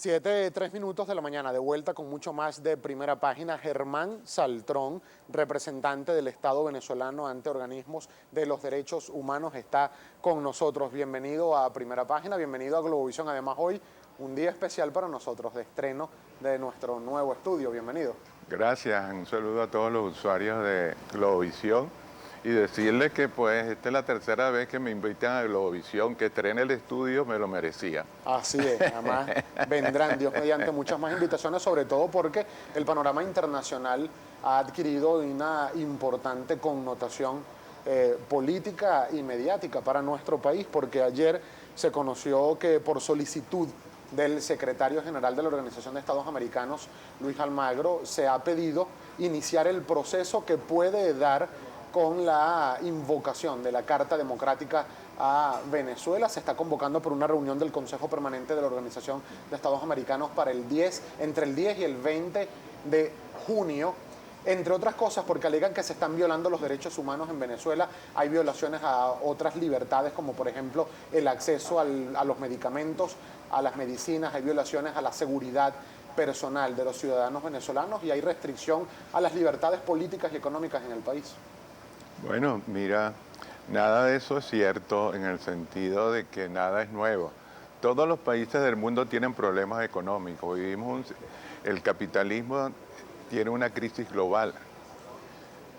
7:03 de la mañana, de vuelta con mucho más de Primera Página. Germán Saltrón, representante del Estado venezolano ante organismos de los derechos humanos, está con nosotros. Bienvenido a Primera Página, bienvenido a Globovisión. Además, hoy un día especial para nosotros, de estreno de nuestro nuevo estudio. Bienvenido. Gracias, un saludo a todos los usuarios de Globovisión y decirles que pues esta es la tercera vez que me invitan a Globovisión, que estrene el estudio, me lo merecía. Así es, además vendrán, Dios mediante, muchas más invitaciones, sobre todo porque el panorama internacional ha adquirido una importante connotación política y mediática para nuestro país, porque ayer se conoció que por solicitud del secretario general de la Organización de Estados Americanos, Luis Almagro, se ha pedido iniciar el proceso que puede dar con la invocación de la Carta Democrática a Venezuela. Se está convocando por una reunión del Consejo Permanente de la Organización de Estados Americanos para entre el 10 y el 20 de junio, entre otras cosas porque alegan que se están violando los derechos humanos en Venezuela. Hay violaciones a otras libertades, como por ejemplo el acceso a los medicamentos, a las medicinas. Hay violaciones a la seguridad personal de los ciudadanos venezolanos y hay restricción a las libertades políticas y económicas en el país. Bueno, mira, nada de eso es cierto en el sentido de que nada es nuevo. Todos los países del mundo tienen problemas económicos. El capitalismo tiene una crisis global.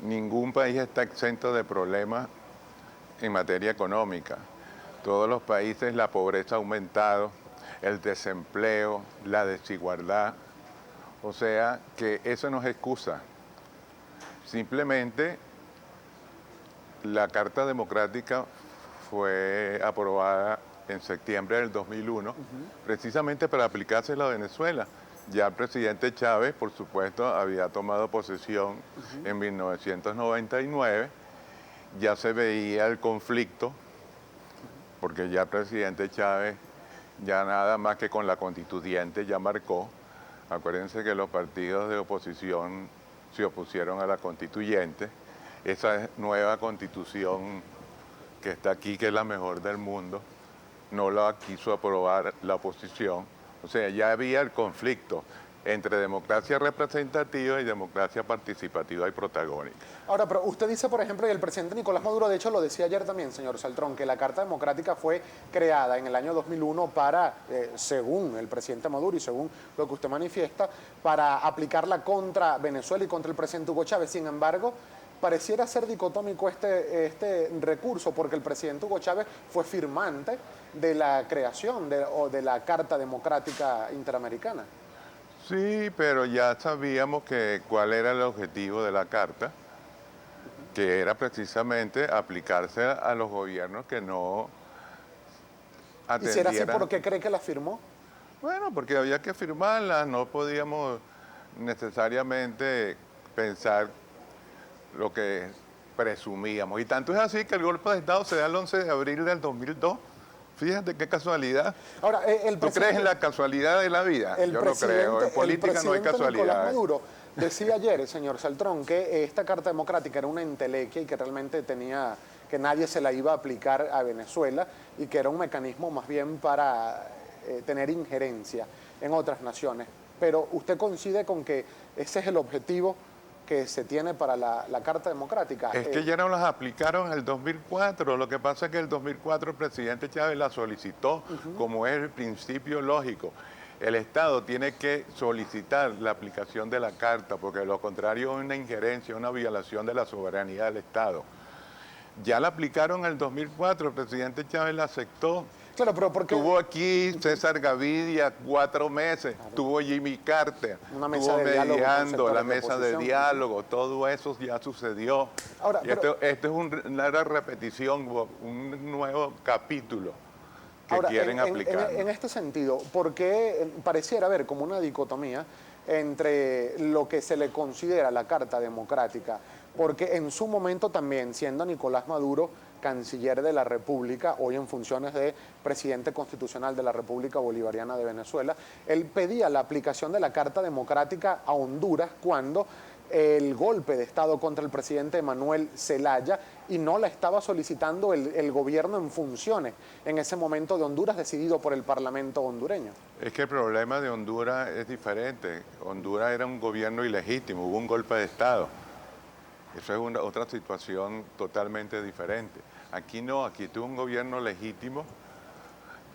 Ningún país está exento de problemas en materia económica. Todos los países la pobreza ha aumentado, el desempleo, la desigualdad. O sea que eso no es excusa. Simplemente la Carta Democrática fue aprobada en septiembre del 2001, precisamente para aplicársela a Venezuela. Ya el presidente Chávez, por supuesto, había tomado posesión en 1999, ya se veía el conflicto, porque ya el presidente Chávez, ya nada más que con la constituyente, ya marcó. Acuérdense que los partidos de oposición se opusieron a la constituyente. Esa nueva constitución que está aquí, que es la mejor del mundo, no la quiso aprobar la oposición. O sea, ya había el conflicto entre democracia representativa y democracia participativa y protagónica. Ahora, pero usted dice, por ejemplo, y el presidente Nicolás Maduro, de hecho lo decía ayer también, señor Saltrón, que la Carta Democrática fue creada en el año 2001 para, según el presidente Maduro y según lo que usted manifiesta, para aplicarla contra Venezuela y contra el presidente Hugo Chávez. Sin embargo, pareciera ser dicotómico este recurso, porque el presidente Hugo Chávez fue firmante de la creación de la Carta Democrática Interamericana. Sí, pero ya sabíamos cuál era el objetivo de la Carta, que era precisamente aplicarse a los gobiernos que no atendieran. ¿Y si era así, por qué cree que la firmó? Bueno, porque había que firmarla, no podíamos necesariamente pensar lo que presumíamos. Y tanto es así que el golpe de Estado se da el 11 de abril del 2002. Fíjate qué casualidad. Ahora, ¿Tú crees en la casualidad de la vida? Yo no creo. En política no hay casualidad. Nicolás Maduro decía ayer, señor Saltrón, que esta Carta Democrática era una entelequia y que realmente que nadie se la iba a aplicar a Venezuela y que era un mecanismo más bien para tener injerencia en otras naciones. Pero ¿usted coincide con que ese es el objetivo que se tiene para la Carta Democrática? Es que ya no las aplicaron en el 2004. Lo que pasa es que en el 2004 el presidente Chávez la solicitó, como es el principio lógico. El Estado tiene que solicitar la aplicación de la Carta, porque de lo contrario es una injerencia, una violación de la soberanía del Estado. Ya la aplicaron en el 2004, el presidente Chávez la aceptó. Claro, pero porque tuvo aquí César Gavidia 4 meses, claro. Tuvo Jimmy Carter, una mesa estuvo mediando, la mesa de diálogo, todo eso ya sucedió. Ahora, esto es una repetición, un nuevo capítulo que quieren aplicar. En este sentido, ¿por qué pareciera haber como una dicotomía entre lo que se le considera la Carta Democrática? Porque en su momento también, siendo Nicolás Maduro canciller de la República, hoy en funciones de presidente constitucional de la República Bolivariana de Venezuela, él pedía la aplicación de la Carta Democrática a Honduras cuando el golpe de Estado contra el presidente Manuel Zelaya y no la estaba solicitando el gobierno en funciones en ese momento de Honduras, decidido por el Parlamento hondureño. Es que el problema de Honduras es diferente. Honduras era un gobierno ilegítimo, hubo un golpe de Estado. Eso es otra situación totalmente diferente. Aquí no, aquí tuvo un gobierno legítimo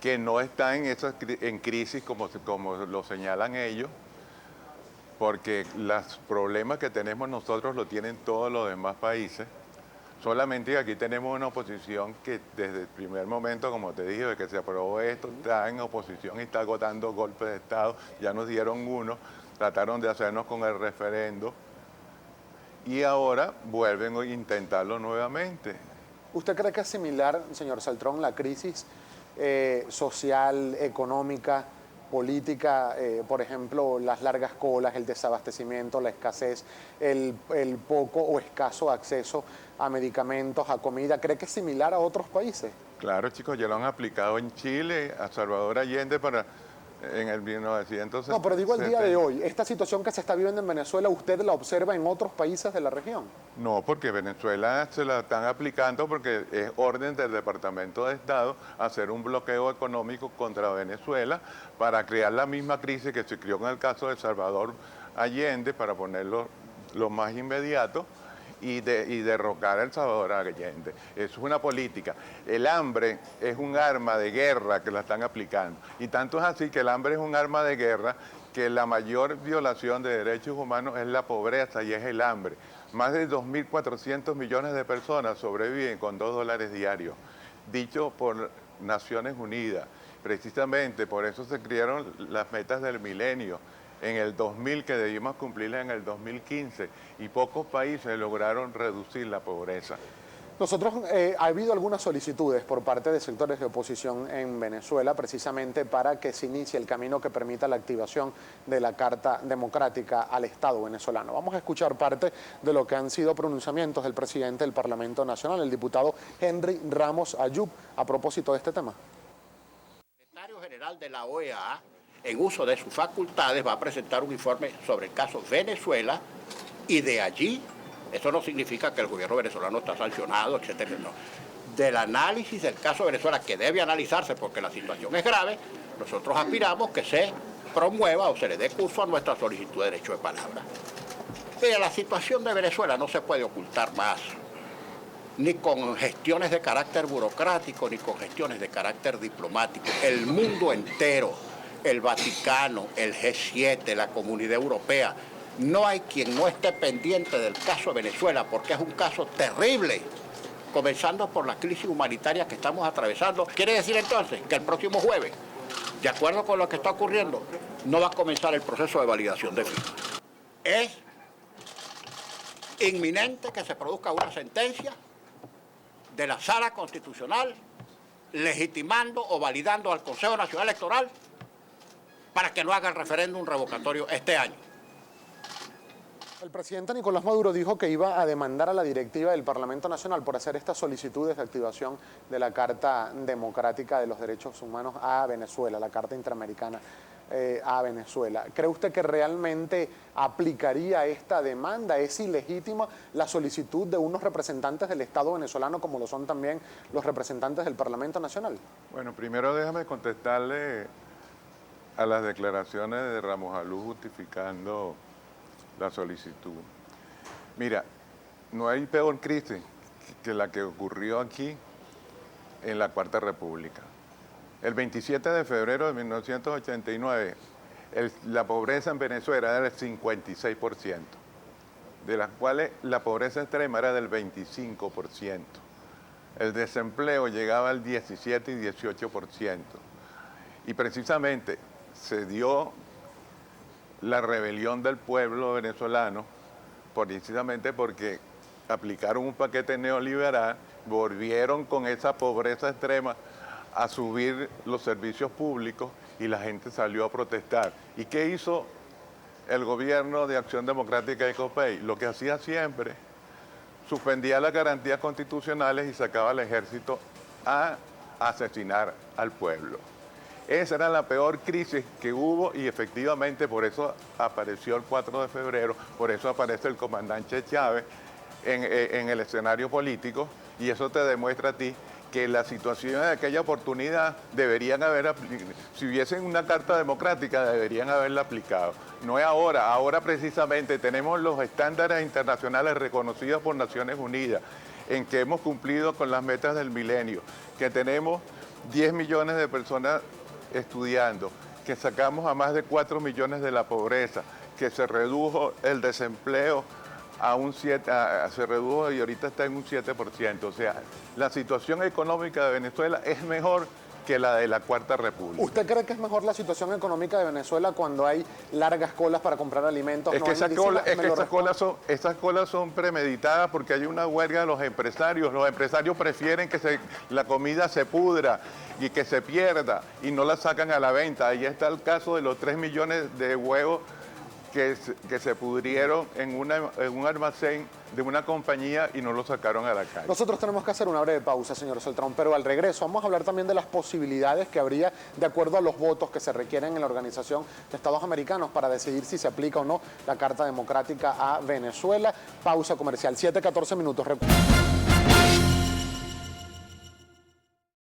que no está en crisis como lo señalan ellos, porque los problemas que tenemos nosotros lo tienen todos los demás países. Solamente que aquí tenemos una oposición que desde el primer momento, como te dije, de que se aprobó esto, está en oposición y está agotando golpes de Estado. Ya nos dieron uno, trataron de hacernos con el referendo y ahora vuelven a intentarlo nuevamente. ¿Usted cree que es similar, señor Saltrón, la crisis social, económica, política, por ejemplo, las largas colas, el desabastecimiento, la escasez, el poco o escaso acceso a medicamentos, a comida? ¿Cree que es similar a otros países? Claro, chicos, ya lo han aplicado en Chile, a Salvador Allende en el 1970. No, pero digo el día de hoy, esta situación que se está viviendo en Venezuela, ¿usted la observa en otros países de la región? No, porque Venezuela se la están aplicando porque es orden del Departamento de Estado hacer un bloqueo económico contra Venezuela para crear la misma crisis que se creó en el caso de Salvador Allende, para ponerlo lo más inmediato, y derrocar a El Salvador Allende. Eso es una política. El hambre es un arma de guerra que la están aplicando. Y tanto es así que el hambre es un arma de guerra que la mayor violación de derechos humanos es la pobreza y es el hambre. Más de 2.400 millones de personas sobreviven con $2 diarios, dicho por Naciones Unidas. Precisamente por eso se crearon las metas del milenio en el 2000, que debimos cumplirla en el 2015, y pocos países lograron reducir la pobreza. Nosotros, ha habido algunas solicitudes por parte de sectores de oposición en Venezuela, precisamente para que se inicie el camino que permita la activación de la Carta Democrática al Estado venezolano. Vamos a escuchar parte de lo que han sido pronunciamientos del presidente del Parlamento Nacional, el diputado Henry Ramos Ayub, a propósito de este tema. El secretario general de la OEA, en uso de sus facultades, va a presentar un informe sobre el caso Venezuela, y de allí, eso no significa que el gobierno venezolano está sancionado, etcétera, no. Del análisis del caso Venezuela, que debe analizarse porque la situación es grave, nosotros aspiramos que se promueva o se le dé curso a nuestra solicitud de derecho de palabra. Mira, la situación de Venezuela no se puede ocultar más, ni con gestiones de carácter burocrático, ni con gestiones de carácter diplomático. El mundo entero, el Vaticano, el G7, la Comunidad Europea, no hay quien no esté pendiente del caso de Venezuela, porque es un caso terrible, comenzando por la crisis humanitaria que estamos atravesando. Quiere decir entonces que el próximo jueves, de acuerdo con lo que está ocurriendo, no va a comenzar el proceso de validación de firmas. Es inminente que se produzca una sentencia de la Sala Constitucional legitimando o validando al Consejo Nacional Electoral para que no haga el referéndum revocatorio este año. El presidente Nicolás Maduro dijo que iba a demandar a la directiva del Parlamento Nacional por hacer estas solicitudes de activación de la Carta Democrática de los Derechos Humanos a Venezuela, la Carta Interamericana a Venezuela. ¿Cree usted que realmente aplicaría esta demanda? ¿Es ilegítima la solicitud de unos representantes del Estado venezolano, como lo son también los representantes del Parlamento Nacional? Bueno, primero déjame contestarle a las declaraciones de Ramos Ayub justificando la solicitud. Mira, no hay peor crisis que la que ocurrió aquí en la Cuarta República. El 27 de febrero de 1989, la pobreza en Venezuela era del 56%, de las cuales la pobreza extrema era del 25%. El desempleo llegaba al 17 y 18%. Y precisamente se dio la rebelión del pueblo venezolano, precisamente porque aplicaron un paquete neoliberal, volvieron con esa pobreza extrema a subir los servicios públicos y la gente salió a protestar. ¿Y qué hizo el gobierno de Acción Democrática de Copey? Lo que hacía siempre, suspendía las garantías constitucionales y sacaba al ejército a asesinar al pueblo. Esa era la peor crisis que hubo y efectivamente por eso apareció el 4 de febrero, por eso aparece el comandante Chávez en el escenario político, y eso te demuestra a ti que las situaciones de aquella oportunidad deberían haber, si hubiesen una carta democrática, deberían haberla aplicado. No es ahora, ahora precisamente tenemos los estándares internacionales reconocidos por Naciones Unidas, en que hemos cumplido con las metas del milenio, que tenemos 10 millones de personas estudiando, que sacamos a más de 4 millones de la pobreza, que se redujo el desempleo a un 7, se redujo y ahorita está en un 7%. O sea, la situación económica de Venezuela es mejor que la de la Cuarta República. ¿Usted cree que es mejor la situación económica de Venezuela cuando hay largas colas para comprar alimentos? Es que esas colas son premeditadas porque hay una huelga de los empresarios. Los empresarios prefieren que la comida se pudra y que se pierda y no la sacan a la venta. Ahí está el caso de los 3 millones de huevos que se pudrieron en un almacén de una compañía y no lo sacaron a la calle. Nosotros tenemos que hacer una breve pausa, señor Celtrón, pero al regreso vamos a hablar también de las posibilidades que habría de acuerdo a los votos que se requieren en la Organización de Estados Americanos para decidir si se aplica o no la Carta Democrática a Venezuela. Pausa comercial, 7:14 minutos.